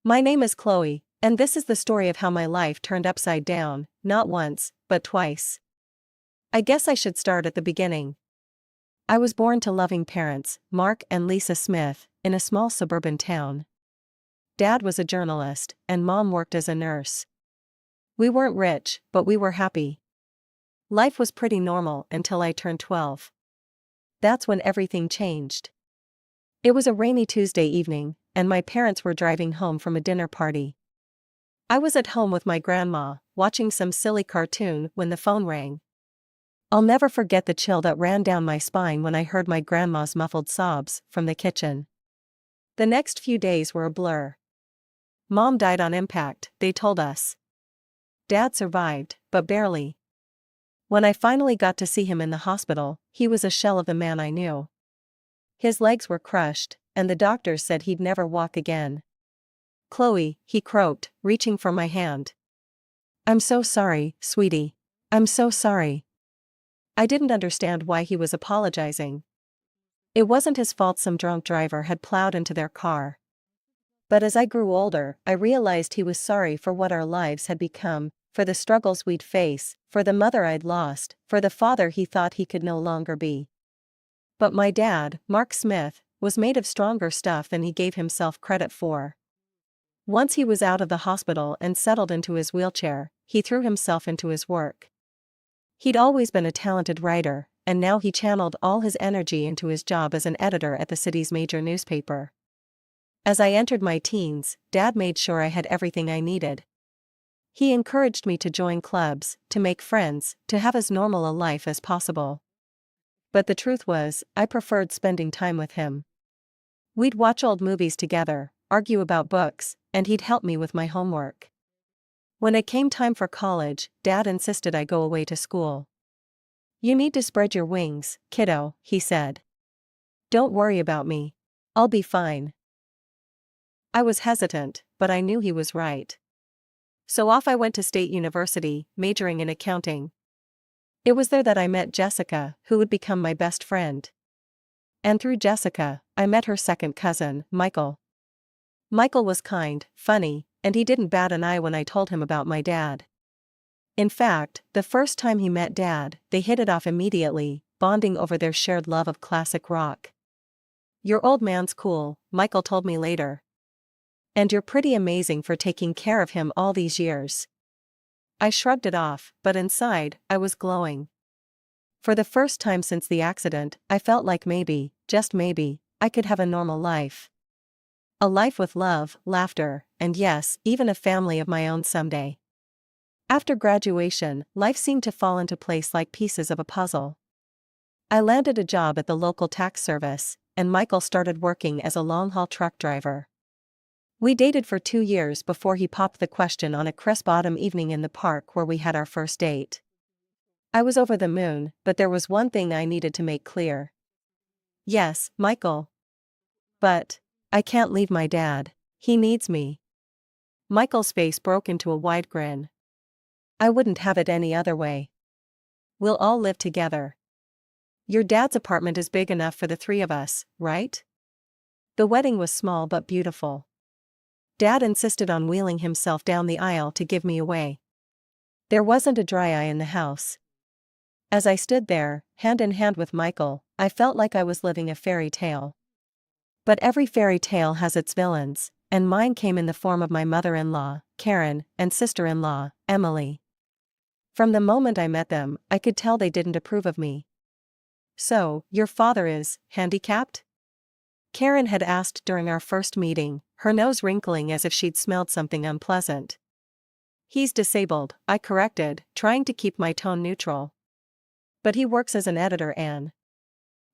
My name is Chloe, and this is the story of how my life turned upside down, not once, but twice. I guess I should start at the beginning. I was born to loving parents, Mark and Lisa Smith, in a small suburban town. Dad was a journalist, and Mom worked as a nurse. We weren't rich, but we were happy. Life was pretty normal until I turned 12. That's when everything changed. It was a rainy Tuesday evening, and my parents were driving home from a dinner party. I was at home with my grandma, watching some silly cartoon when the phone rang. I'll never forget the chill that ran down my spine when I heard my grandma's muffled sobs from the kitchen. The next few days were a blur. Mom died on impact, they told us. Dad survived, but barely. When I finally got to see him in the hospital, he was a shell of the man I knew. His legs were crushed, and the doctors said he'd never walk again. "Chloe," he croaked, reaching for my hand. "I'm so sorry, sweetie. I'm so sorry." I didn't understand why he was apologizing. It wasn't his fault some drunk driver had plowed into their car. But as I grew older, I realized he was sorry for what our lives had become, for the struggles we'd face, for the mother I'd lost, for the father he thought he could no longer be. But my dad, Mark Smith, was made of stronger stuff than he gave himself credit for. Once he was out of the hospital and settled into his wheelchair, he threw himself into his work. He'd always been a talented writer, and now he channeled all his energy into his job as an editor at the city's major newspaper. As I entered my teens, Dad made sure I had everything I needed. He encouraged me to join clubs, to make friends, to have as normal a life as possible. But the truth was, I preferred spending time with him. We'd watch old movies together, argue about books, and he'd help me with my homework. When it came time for college, Dad insisted I go away to school. "You need to spread your wings, kiddo," he said. "Don't worry about me. I'll be fine." I was hesitant, but I knew he was right. So off I went to State University, majoring in accounting. It was there that I met Jessica, who would become my best friend. And through Jessica, I met her second cousin, Michael. Michael was kind, funny, and he didn't bat an eye when I told him about my dad. In fact, the first time he met Dad, they hit it off immediately, bonding over their shared love of classic rock. "Your old man's cool," Michael told me later. "And you're pretty amazing for taking care of him all these years." I shrugged it off, but inside, I was glowing. For the first time since the accident, I felt like maybe, just maybe, I could have a normal life. A life with love, laughter, and yes, even a family of my own someday. After graduation, life seemed to fall into place like pieces of a puzzle. I landed a job at the local tax service, and Michael started working as a long-haul truck driver. We dated for 2 years before he popped the question on a crisp autumn evening in the park where we had our first date. I was over the moon, but there was one thing I needed to make clear. "Yes, Michael. But I can't leave my dad. He needs me." Michael's face broke into a wide grin. "I wouldn't have it any other way. We'll all live together. Your dad's apartment is big enough for the 3 of us, right?" The wedding was small but beautiful. Dad insisted on wheeling himself down the aisle to give me away. There wasn't a dry eye in the house. As I stood there, hand in hand with Michael, I felt like I was living a fairy tale. But every fairy tale has its villains, and mine came in the form of my mother-in-law, Karen, and sister-in-law, Emily. From the moment I met them, I could tell they didn't approve of me. "So, your father is handicapped?" Karen had asked during our first meeting, her nose wrinkling as if she'd smelled something unpleasant. "He's disabled," I corrected, trying to keep my tone neutral. "But he works as an editor, Anne."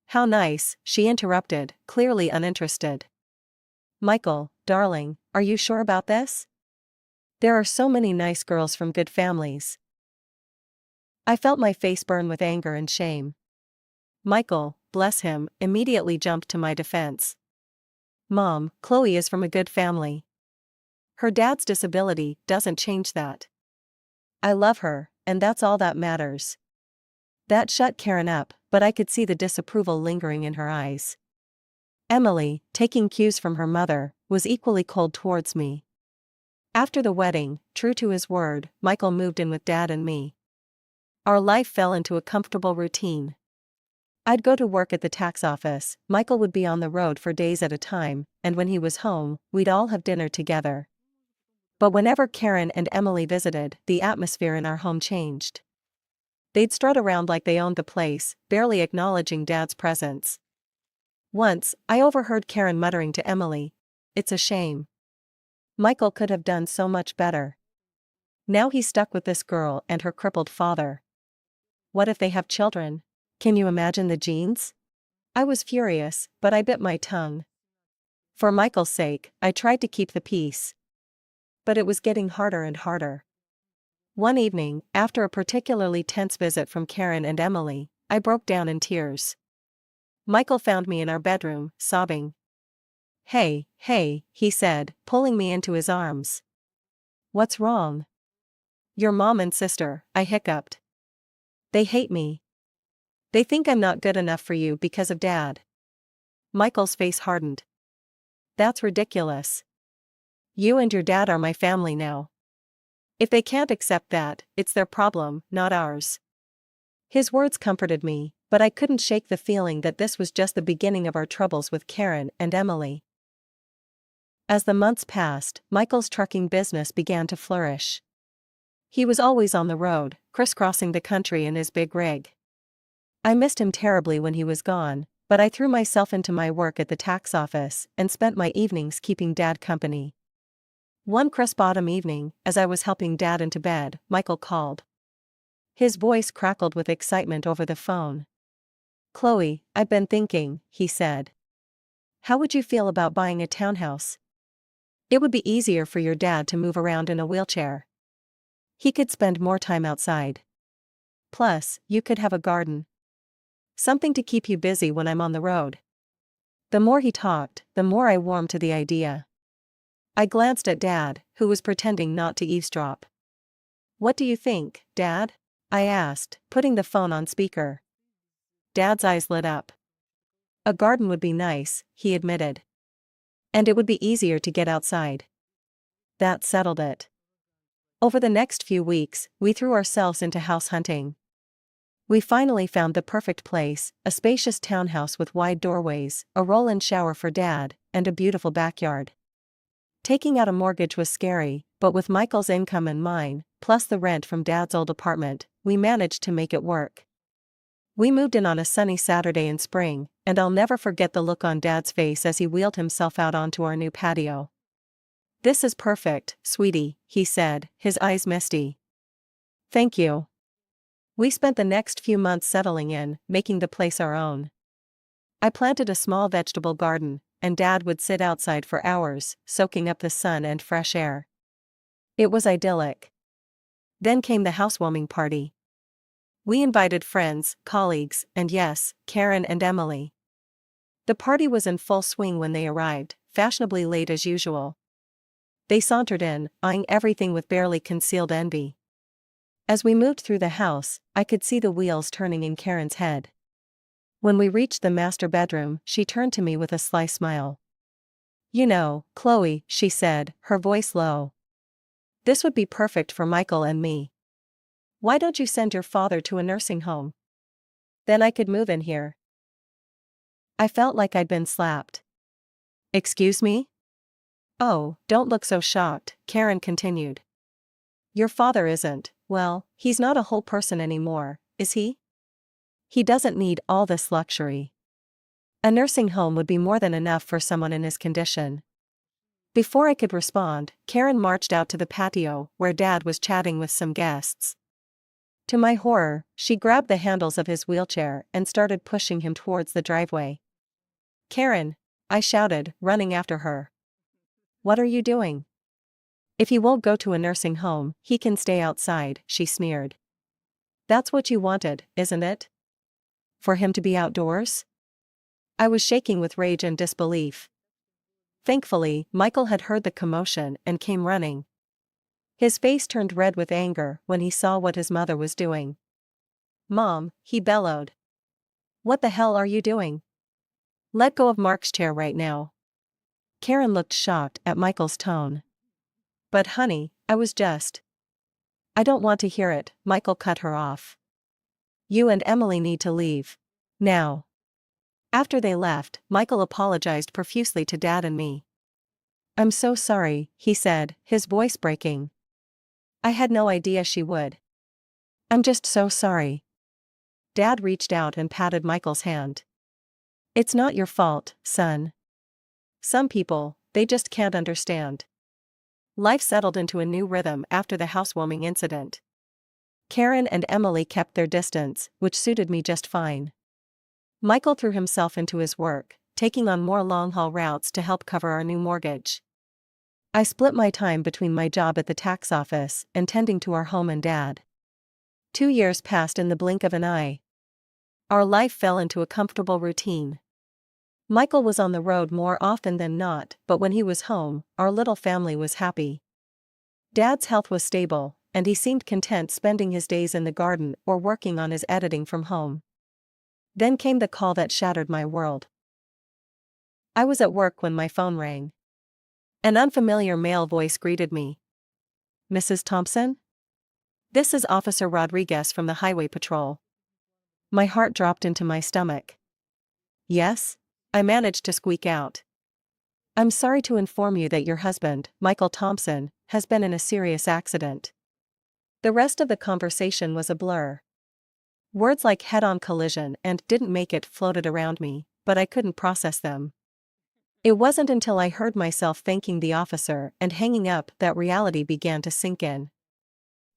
"How nice," she interrupted, clearly uninterested. "Michael, darling, are you sure about this? There are so many nice girls from good families." I felt my face burn with anger and shame. Michael, bless him, immediately jumped to my defense. "Mom, Chloe is from a good family. Her dad's disability doesn't change that. I love her, and that's all that matters." That shut Karen up, but I could see the disapproval lingering in her eyes. Emily, taking cues from her mother, was equally cold towards me. After the wedding, true to his word, Michael moved in with Dad and me. Our life fell into a comfortable routine. I'd go to work at the tax office, Michael would be on the road for days at a time, and when he was home, we'd all have dinner together. But whenever Karen and Emily visited, the atmosphere in our home changed. They'd strut around like they owned the place, barely acknowledging Dad's presence. Once, I overheard Karen muttering to Emily, "It's a shame. Michael could have done so much better. Now he's stuck with this girl and her crippled father. What if they have children? Can you imagine the genes?" I was furious, but I bit my tongue. For Michael's sake, I tried to keep the peace. But it was getting harder and harder. One evening, after a particularly tense visit from Karen and Emily, I broke down in tears. Michael found me in our bedroom, sobbing. Hey, he said, pulling me into his arms. "What's wrong?" "Your mom and sister," I hiccuped. "They hate me. They think I'm not good enough for you because of Dad." Michael's face hardened. "That's ridiculous. You and your dad are my family now. If they can't accept that, it's their problem, not ours." His words comforted me, but I couldn't shake the feeling that this was just the beginning of our troubles with Karen and Emily. As the months passed, Michael's trucking business began to flourish. He was always on the road, crisscrossing the country in his big rig. I missed him terribly when he was gone, but I threw myself into my work at the tax office and spent my evenings keeping Dad company. One crisp autumn evening, as I was helping Dad into bed, Michael called. His voice crackled with excitement over the phone. "Chloe, I've been thinking," he said. "How would you feel about buying a townhouse? It would be easier for your dad to move around in a wheelchair. He could spend more time outside. Plus, you could have a garden. Something to keep you busy when I'm on the road." The more he talked, the more I warmed to the idea. I glanced at Dad, who was pretending not to eavesdrop. "What do you think, Dad?" I asked, putting the phone on speaker. Dad's eyes lit up. "A garden would be nice," he admitted. "And it would be easier to get outside." That settled it. Over the next few weeks, we threw ourselves into house hunting. We finally found the perfect place, a spacious townhouse with wide doorways, a roll-in shower for Dad, and a beautiful backyard. Taking out a mortgage was scary, but with Michael's income and mine, plus the rent from Dad's old apartment, we managed to make it work. We moved in on a sunny Saturday in spring, and I'll never forget the look on Dad's face as he wheeled himself out onto our new patio. "This is perfect, sweetie," he said, his eyes misty. "Thank you." We spent the next few months settling in, making the place our own. I planted a small vegetable garden, and Dad would sit outside for hours, soaking up the sun and fresh air. It was idyllic. Then came the housewarming party. We invited friends, colleagues, and yes, Karen and Emily. The party was in full swing when they arrived, fashionably late as usual. They sauntered in, eyeing everything with barely concealed envy. As we moved through the house, I could see the wheels turning in Karen's head. When we reached the master bedroom, she turned to me with a sly smile. "You know, Chloe," she said, her voice low. "This would be perfect for Michael and me. Why don't you send your father to a nursing home? Then I could move in here." I felt like I'd been slapped. "Excuse me?" "Oh, don't look so shocked," Karen continued. "Your father isn't, well, he's not a whole person anymore, is he? He doesn't need all this luxury. A nursing home would be more than enough for someone in his condition." Before I could respond, Karen marched out to the patio, where Dad was chatting with some guests. To my horror, she grabbed the handles of his wheelchair and started pushing him towards the driveway. "Karen!" I shouted, running after her. "What are you doing?" "If he won't go to a nursing home, he can stay outside," she sneered. "That's what you wanted, isn't it? For him to be outdoors?" I was shaking with rage and disbelief. Thankfully, Michael had heard the commotion and came running. His face turned red with anger when he saw what his mother was doing. "Mom," he bellowed. "What the hell are you doing? Let go of Mark's chair right now." Karen looked shocked at Michael's tone. But honey, I don't want to hear it, Michael cut her off. You and Emily need to leave. Now. After they left, Michael apologized profusely to Dad and me. I'm so sorry, he said, his voice breaking. I had no idea she would. I'm just so sorry. Dad reached out and patted Michael's hand. It's not your fault, son. Some people, they just can't understand. Life settled into a new rhythm after the housewarming incident. Karen and Emily kept their distance, which suited me just fine. Michael threw himself into his work, taking on more long-haul routes to help cover our new mortgage. I split my time between my job at the tax office and tending to our home and Dad. 2 years passed in the blink of an eye. Our life fell into a comfortable routine. Michael was on the road more often than not, but when he was home, our little family was happy. Dad's health was stable, and he seemed content spending his days in the garden or working on his editing from home. Then came the call that shattered my world. I was at work when my phone rang. An unfamiliar male voice greeted me. Mrs. Thompson? This is Officer Rodriguez from the Highway Patrol. My heart dropped into my stomach. Yes? I managed to squeak out. I'm sorry to inform you that your husband, Michael Thompson, has been in a serious accident. The rest of the conversation was a blur. Words like head-on collision and didn't make it floated around me, but I couldn't process them. It wasn't until I heard myself thanking the officer and hanging up that reality began to sink in.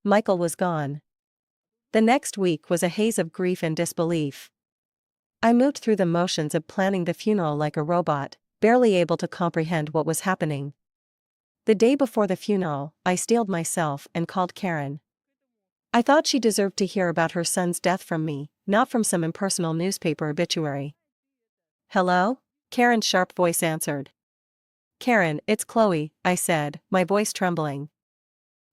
Michael was gone. The next week was a haze of grief and disbelief. I moved through the motions of planning the funeral like a robot, barely able to comprehend what was happening. The day before the funeral, I steeled myself and called Karen. I thought she deserved to hear about her son's death from me, not from some impersonal newspaper obituary. Hello? Karen's sharp voice answered. Karen, it's Chloe, I said, my voice trembling.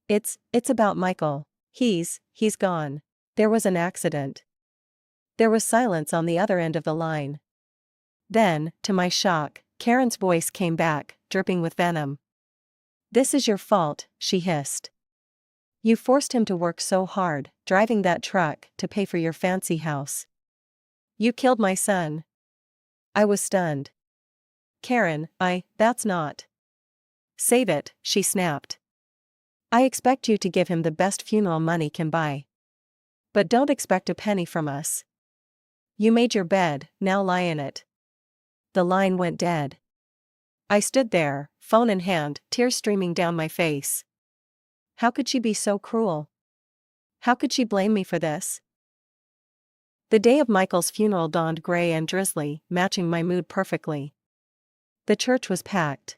It's about Michael. He's gone. There was an accident. There was silence on the other end of the line. Then, to my shock, Karen's voice came back, dripping with venom. This is your fault, she hissed. You forced him to work so hard, driving that truck to pay for your fancy house. You killed my son. I was stunned. Karen, that's not. Save it, she snapped. I expect you to give him the best funeral money can buy. But don't expect a penny from us. You made your bed, now lie in it. The line went dead. I stood there, phone in hand, tears streaming down my face. How could she be so cruel? How could she blame me for this? The day of Michael's funeral dawned gray and drizzly, matching my mood perfectly. The church was packed.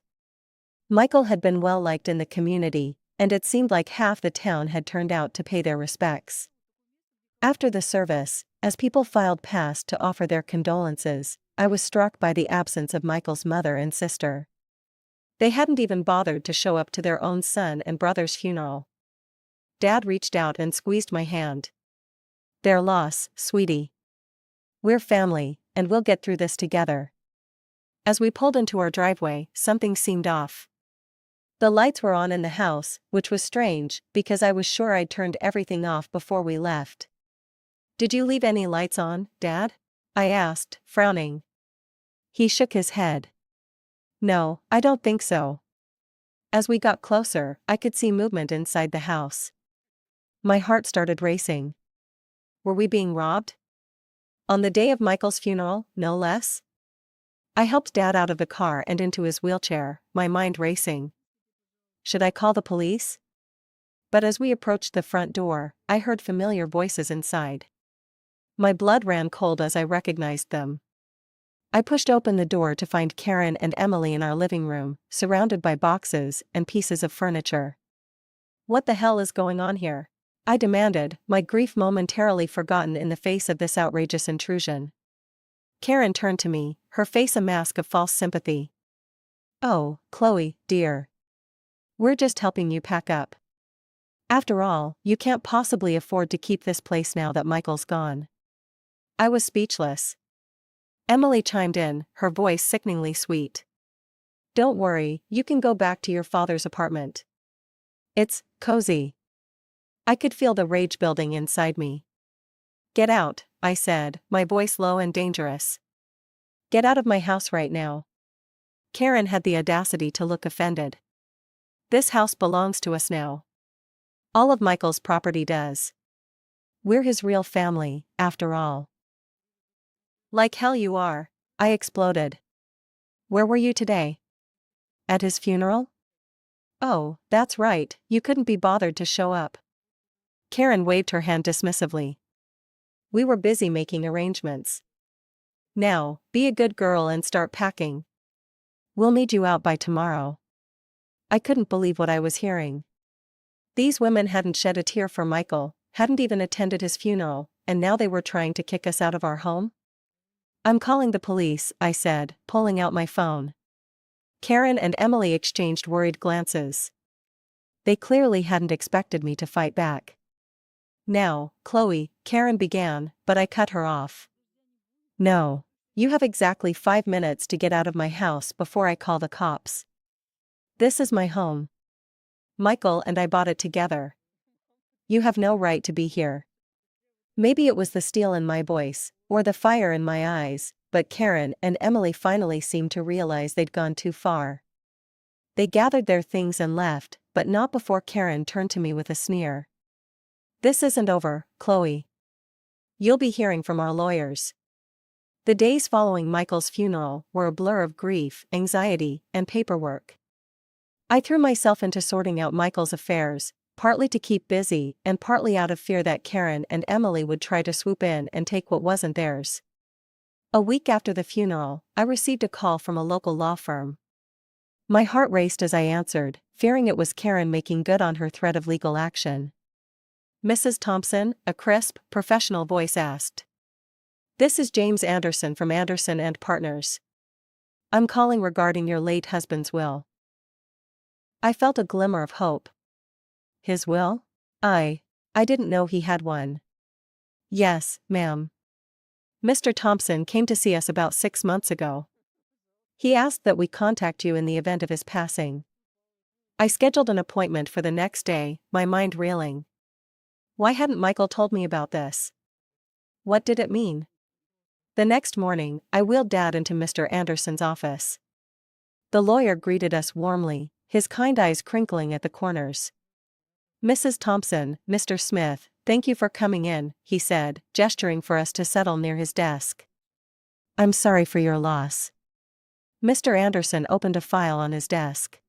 Michael had been well liked in the community, and it seemed like half the town had turned out to pay their respects. After the service, as people filed past to offer their condolences, I was struck by the absence of Michael's mother and sister. They hadn't even bothered to show up to their own son and brother's funeral. Dad reached out and squeezed my hand. Their loss, sweetie. We're family, and we'll get through this together. As we pulled into our driveway, something seemed off. The lights were on in the house, which was strange, because I was sure I'd turned everything off before we left. Did you leave any lights on, Dad? I asked, frowning. He shook his head. No, I don't think so. As we got closer, I could see movement inside the house. My heart started racing. Were we being robbed? On the day of Michael's funeral, no less? I helped Dad out of the car and into his wheelchair, my mind racing. Should I call the police? But as we approached the front door, I heard familiar voices inside. My blood ran cold as I recognized them. I pushed open the door to find Karen and Emily in our living room, surrounded by boxes and pieces of furniture. What the hell is going on here? I demanded, my grief momentarily forgotten in the face of this outrageous intrusion. Karen turned to me, her face a mask of false sympathy. Oh, Chloe, dear. We're just helping you pack up. After all, you can't possibly afford to keep this place now that Michael's gone. I was speechless. Emily chimed in, her voice sickeningly sweet. Don't worry, you can go back to your father's apartment. It's cozy. I could feel the rage building inside me. Get out, I said, my voice low and dangerous. Get out of my house right now. Karen had the audacity to look offended. This house belongs to us now. All of Michael's property does. We're his real family, after all. Like hell you are, I exploded. Where were you today? At his funeral? Oh, that's right, you couldn't be bothered to show up. Karen waved her hand dismissively. We were busy making arrangements. Now, be a good girl and start packing. We'll need you out by tomorrow. I couldn't believe what I was hearing. These women hadn't shed a tear for Michael, hadn't even attended his funeral, and now they were trying to kick us out of our home? I'm calling the police, I said, pulling out my phone. Karen and Emily exchanged worried glances. They clearly hadn't expected me to fight back. Now, Chloe, Karen began, but I cut her off. No. You have exactly 5 minutes to get out of my house before I call the cops. This is my home. Michael and I bought it together. You have no right to be here. Maybe it was the steel in my voice, or the fire in my eyes, but Karen and Emily finally seemed to realize they'd gone too far. They gathered their things and left, but not before Karen turned to me with a sneer. This isn't over, Chloe. You'll be hearing from our lawyers. The days following Michael's funeral were a blur of grief, anxiety, and paperwork. I threw myself into sorting out Michael's affairs, partly to keep busy and partly out of fear that Karen and Emily would try to swoop in and take what wasn't theirs. A week after the funeral, I received a call from a local law firm. My heart raced as I answered, fearing it was Karen making good on her threat of legal action. Mrs. Thompson, a crisp, professional voice asked. This is James Anderson from Anderson and Partners. I'm calling regarding your late husband's will. I felt a glimmer of hope. His will? I didn't know he had one. Yes, ma'am. Mr. Thompson came to see us about 6 months ago. He asked that we contact you in the event of his passing. I scheduled an appointment for the next day, my mind reeling. Why hadn't Michael told me about this? What did it mean? The next morning, I wheeled Dad into Mr. Anderson's office. The lawyer greeted us warmly, his kind eyes crinkling at the corners. Mrs. Thompson, Mr. Smith, thank you for coming in, he said, gesturing for us to settle near his desk. I'm sorry for your loss. Mr. Anderson opened a file on his desk.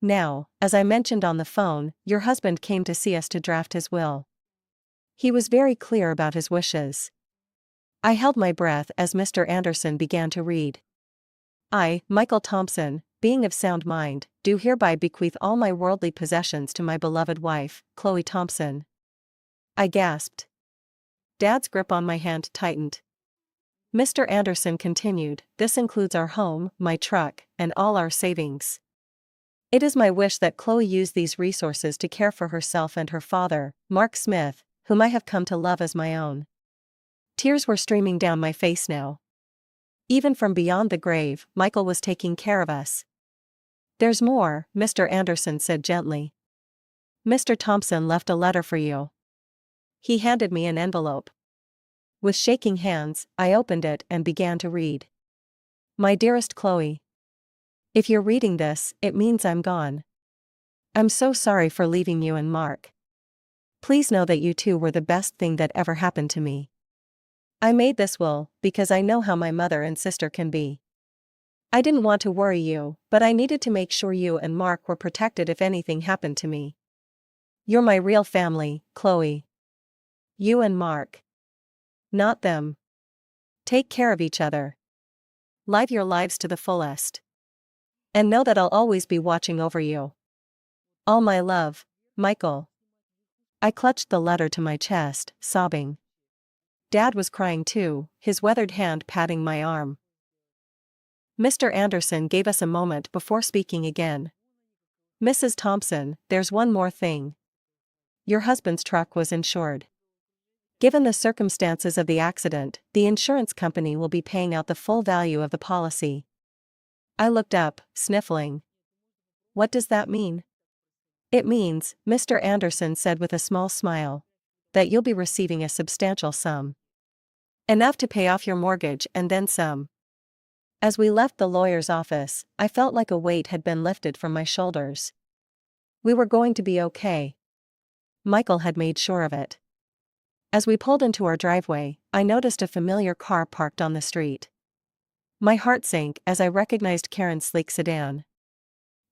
Now, as I mentioned on the phone, your husband came to see us to draft his will. He was very clear about his wishes. I held my breath as Mr. Anderson began to read. I, Michael Thompson, being of sound mind, do hereby bequeath all my worldly possessions to my beloved wife, Chloe Thompson. I gasped. Dad's grip on my hand tightened. Mr. Anderson continued, this includes our home, my truck, and all our savings. It is my wish that Chloe use these resources to care for herself and her father, Mark Smith, whom I have come to love as my own. Tears were streaming down my face now. Even from beyond the grave, Michael was taking care of us. There's more, Mr. Anderson said gently. Mr. Thompson left a letter for you. He handed me an envelope. With shaking hands, I opened it and began to read. My dearest Chloe. If you're reading this, it means I'm gone. I'm so sorry for leaving you and Mark. Please know that you two were the best thing that ever happened to me. I made this will because I know how my mother and sister can be. I didn't want to worry you, but I needed to make sure you and Mark were protected if anything happened to me. You're my real family, Chloe. You and Mark. Not them. Take care of each other. Live your lives to the fullest. And know that I'll always be watching over you. All my love, Michael. I clutched the letter to my chest, sobbing. Dad was crying too, his weathered hand patting my arm. Mr. Anderson gave us a moment before speaking again. Mrs. Thompson, there's one more thing. Your husband's truck was insured. Given the circumstances of the accident, the insurance company will be paying out the full value of the policy. I looked up, sniffling. What does that mean? It means, Mr. Anderson said with a small smile, that you'll be receiving a substantial sum. Enough to pay off your mortgage and then some. As we left the lawyer's office, I felt like a weight had been lifted from my shoulders. We were going to be okay. Michael had made sure of it. As we pulled into our driveway, I noticed a familiar car parked on the street. My heart sank as I recognized Karen's sleek sedan.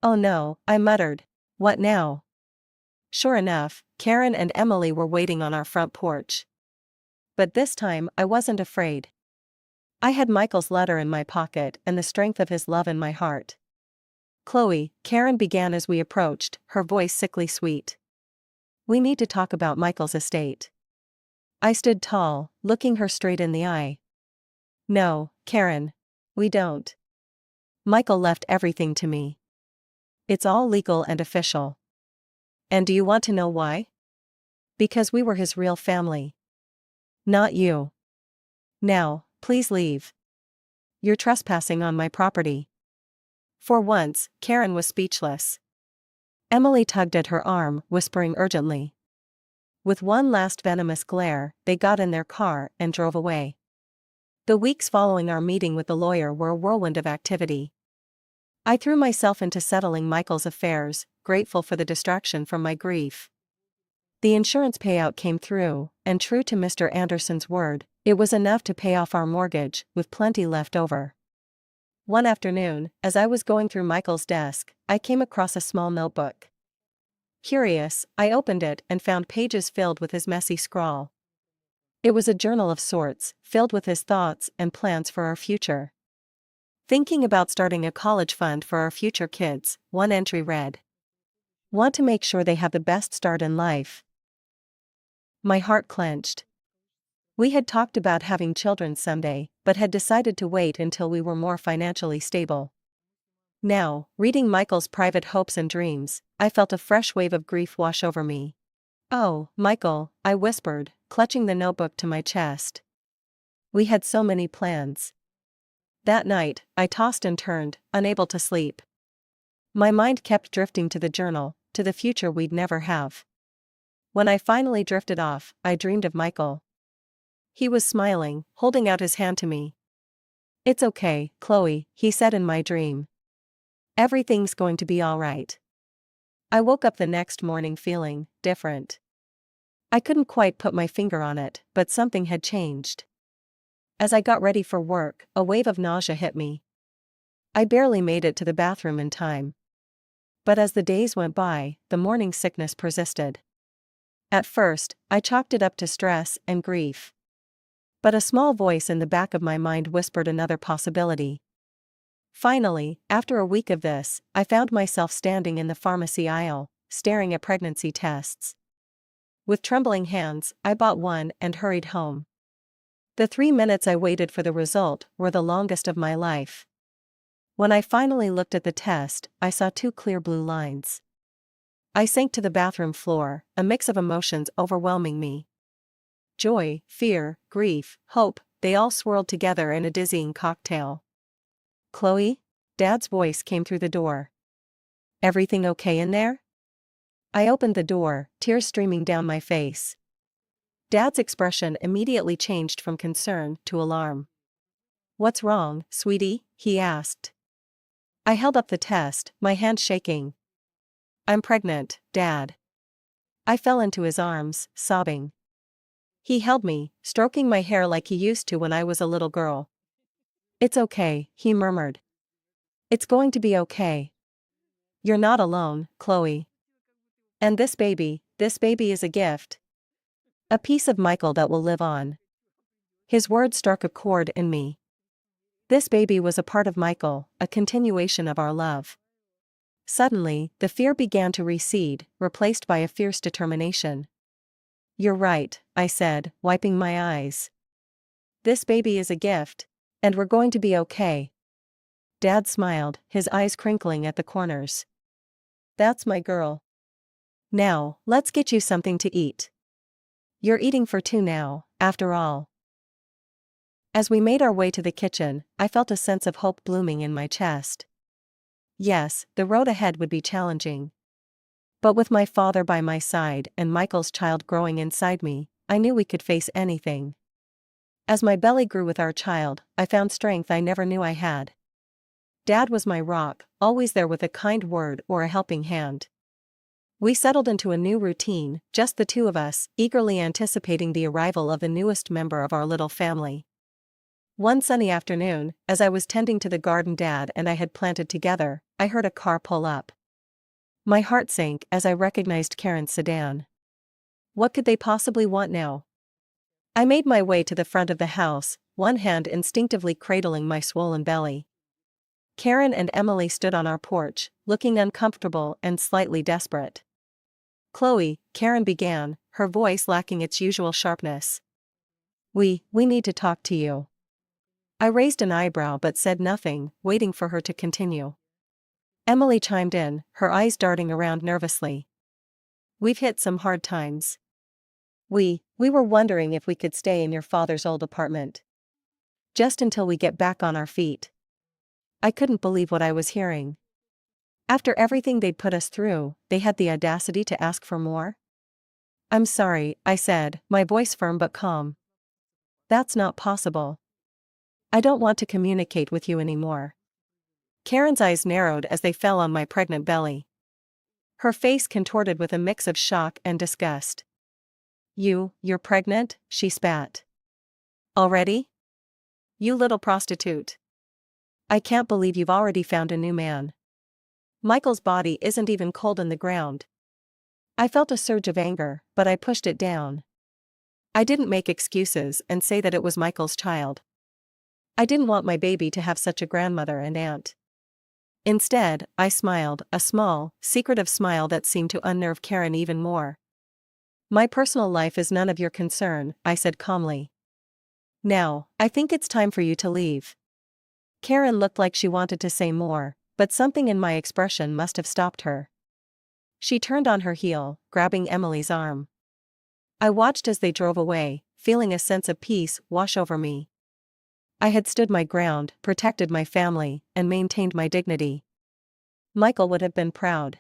"Oh no," I muttered. "What now?" Sure enough, Karen and Emily were waiting on our front porch. But this time, I wasn't afraid. I had Michael's letter in my pocket and the strength of his love in my heart. "Chloe," Karen began as we approached, her voice sickly sweet. "We need to talk about Michael's estate." I stood tall, looking her straight in the eye. "No, Karen. We don't. Michael left everything to me. It's all legal and official. And do you want to know why? Because we were his real family. Not you. Now, please leave. You're trespassing on my property." For once, Karen was speechless. Emily tugged at her arm, whispering urgently. With one last venomous glare, they got in their car and drove away. The weeks following our meeting with the lawyer were a whirlwind of activity. I threw myself into settling Michael's affairs, grateful for the distraction from my grief. The insurance payout came through, and true to Mr. Anderson's word, it was enough to pay off our mortgage, with plenty left over. One afternoon, as I was going through Michael's desk, I came across a small notebook. Curious, I opened it and found pages filled with his messy scrawl. It was a journal of sorts, filled with his thoughts and plans for our future. Thinking about starting a college fund for our future kids, one entry read, "Want to make sure they have the best start in life." My heart clenched. We had talked about having children someday, but had decided to wait until we were more financially stable. Now, reading Michael's private hopes and dreams, I felt a fresh wave of grief wash over me. "Oh, Michael," I whispered, clutching the notebook to my chest. "We had so many plans." That night, I tossed and turned, unable to sleep. My mind kept drifting to the journal, to the future we'd never have. When I finally drifted off, I dreamed of Michael. He was smiling, holding out his hand to me. "It's okay, Chloe," he said in my dream. "Everything's going to be all right." I woke up the next morning feeling different. I couldn't quite put my finger on it, but something had changed. As I got ready for work, a wave of nausea hit me. I barely made it to the bathroom in time. But as the days went by, the morning sickness persisted. At first, I chalked it up to stress and grief. But a small voice in the back of my mind whispered another possibility. Finally, after a week of this, I found myself standing in the pharmacy aisle, staring at pregnancy tests. With trembling hands, I bought one and hurried home. The 3 minutes I waited for the result were the longest of my life. When I finally looked at the test, I saw 2 clear blue lines. I sank to the bathroom floor, a mix of emotions overwhelming me. Joy, fear, grief, hope, they all swirled together in a dizzying cocktail. "Chloe?" Dad's voice came through the door. "Everything okay in there?" I opened the door, tears streaming down my face. Dad's expression immediately changed from concern to alarm. "What's wrong, sweetie?" he asked. I held up the test, my hand shaking. "I'm pregnant, Dad." I fell into his arms, sobbing. He held me, stroking my hair like he used to when I was a little girl. "It's okay," he murmured. "It's going to be okay. You're not alone, Chloe. And this baby is a gift. A piece of Michael that will live on." His words struck a chord in me. This baby was a part of Michael, a continuation of our love. Suddenly, the fear began to recede, replaced by a fierce determination. "You're right," I said, wiping my eyes. "This baby is a gift. And we're going to be okay." Dad smiled, his eyes crinkling at the corners. "That's my girl. Now, let's get you something to eat. You're eating for 2 now, after all." As we made our way to the kitchen, I felt a sense of hope blooming in my chest. Yes, the road ahead would be challenging. But with my father by my side and Michael's child growing inside me, I knew we could face anything. As my belly grew with our child, I found strength I never knew I had. Dad was my rock, always there with a kind word or a helping hand. We settled into a new routine, just the two of us, eagerly anticipating the arrival of the newest member of our little family. One sunny afternoon, as I was tending to the garden Dad and I had planted together, I heard a car pull up. My heart sank as I recognized Karen's sedan. What could they possibly want now? I made my way to the front of the house, one hand instinctively cradling my swollen belly. Karen and Emily stood on our porch, looking uncomfortable and slightly desperate. "Chloe," Karen began, her voice lacking its usual sharpness. We need to talk to you." I raised an eyebrow but said nothing, waiting for her to continue. Emily chimed in, her eyes darting around nervously. "We've hit some hard times. We were wondering if we could stay in your father's old apartment. Just until we get back on our feet." I couldn't believe what I was hearing. After everything they'd put us through, they had the audacity to ask for more? "I'm sorry," I said, my voice firm but calm. "That's not possible. I don't want to communicate with you anymore." Karen's eyes narrowed as they fell on my pregnant belly. Her face contorted with a mix of shock and disgust. You're pregnant?" she spat. "Already? You little prostitute. I can't believe you've already found a new man. Michael's body isn't even cold in the ground." I felt a surge of anger, but I pushed it down. I didn't make excuses and say that it was Michael's child. I didn't want my baby to have such a grandmother and aunt. Instead, I smiled, a small, secretive smile that seemed to unnerve Karen even more. "My personal life is none of your concern," I said calmly. "Now, I think it's time for you to leave." Karen looked like she wanted to say more, but something in my expression must have stopped her. She turned on her heel, grabbing Emily's arm. I watched as they drove away, feeling a sense of peace wash over me. I had stood my ground, protected my family, and maintained my dignity. Michael would have been proud.